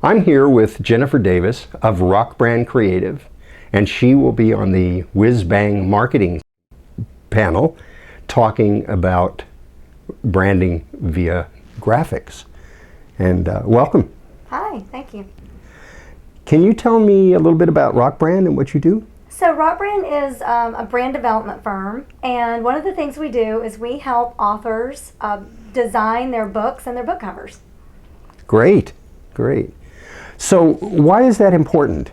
I'm here with Jennifer Davis of Rock Brand Creative, and she will be on the Whiz Bang Marketing panel talking about branding via graphics. And welcome. Hi, thank you. Can you tell me a little bit about Rock Brand and what you do? So Rock Brand is a brand development firm, and one of the things we do is we help authors design their books and their book covers. Great, great. So why is that important?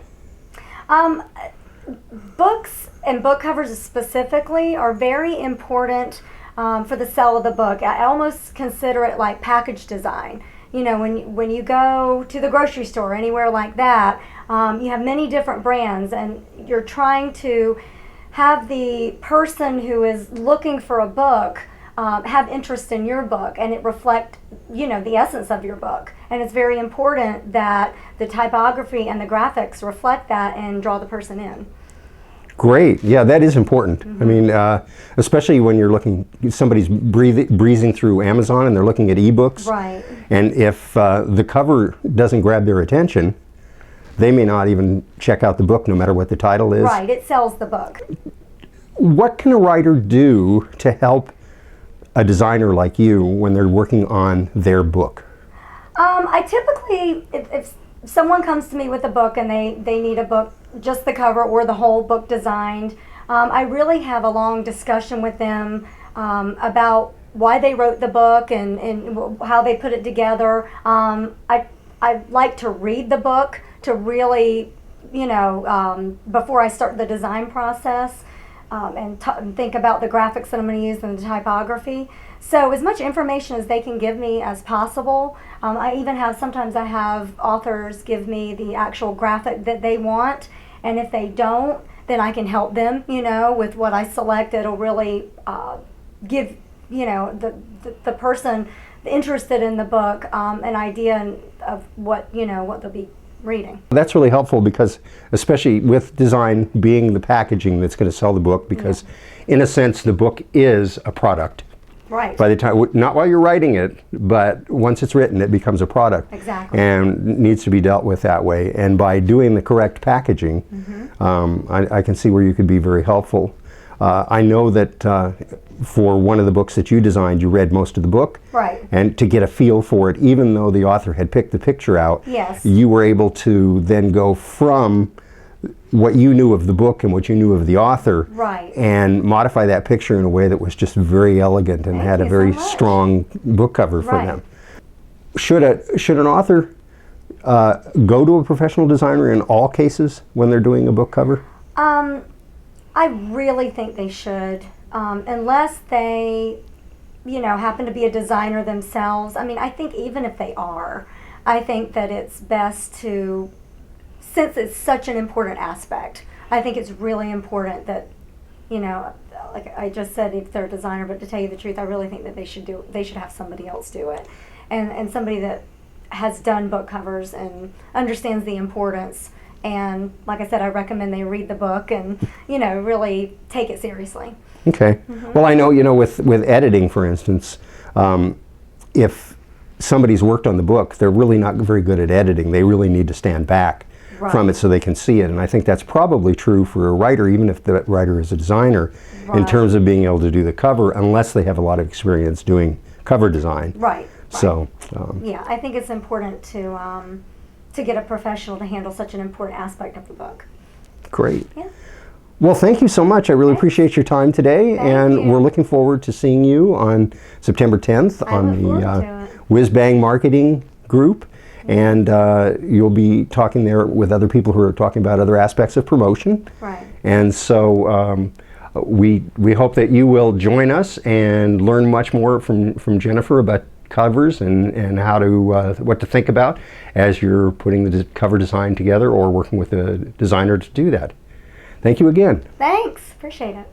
Books and book covers specifically are very important for the sale of the book. I almost consider it like package design. You know, when you go to the grocery store, anywhere like that, you have many different brands, and you're trying to have the person who is looking for a book have interest in your book, and it reflect, you know, the essence of your book. And it's very important that the typography and the graphics reflect that and draw the person in. Great. Yeah, that is important. I mean, especially when you're looking, somebody's breezing through Amazon and they're looking at ebooks. Right. And if the cover doesn't grab their attention, they may not even check out the book no matter what the title is. Right, it sells the book. What can a writer do to help a designer like you when they're working on their book? I typically, if someone comes to me with a book and they need a book, just the cover or the whole book designed, I really have a long discussion with them about why they wrote the book and how they put it together. I like to read the book to really, you know, before I start the design process, and think about the graphics that I'm going to use and the typography. So as much information as they can give me as possible. I even have, sometimes I have authors give me the actual graphic that they want, and if they don't, then I can help them, you know, with what I select. It'll really give, you know, the person interested in the book an idea of what, you know, what they'll be reading. That's really helpful, because especially with design being the packaging that's going to sell the book, because in a sense the book is a product. Right. By the time, not while you're writing it, but once it's written, it becomes a product. Exactly. And needs to be dealt with that way. And by doing the correct packaging, I can see where you could be very helpful. I know that for one of the books that you designed, you read most of the book. Right. And to get a feel for it, even though the author had picked the picture out, yes, you were able to then go from what you knew of the book and what you knew of the author, right, and modify that picture in a way that was just very elegant and had a very strong book cover for them. Should an author go to a professional designer in all cases when they're doing a book cover? I really think they should, unless they, you know, happen to be a designer themselves. I mean, I think even if they are, I think that it's best to, since it's such an important aspect, I think it's really important that, you know, like I just said, if they're a designer, but to tell you the truth, I really think that they should have somebody else do it, and somebody that has done book covers and understands the importance. And like I said, I recommend they read the book and, you know, really take it seriously. Okay. Well, I know, you know, with editing, for instance, if somebody's worked on the book, they're really not very good at editing. They really need to stand back from it so they can see it. And I think that's probably true for a writer, even if the writer is a designer, in terms of being able to do the cover, unless they have a lot of experience doing cover design. Right. So, yeah, I think it's important to get a professional to handle such an important aspect of the book. Great. Yeah. Well, thank you so much. I really appreciate your time today, and we're looking forward to seeing you on September 10th on the Whiz Bang Marketing Group. And you'll be talking there with other people who are talking about other aspects of promotion. Right. And so we hope that you will join us and learn much more from Jennifer about covers and how to what to think about as you're putting the cover design together or working with a designer to do that. Thank you again. Thanks. Appreciate it.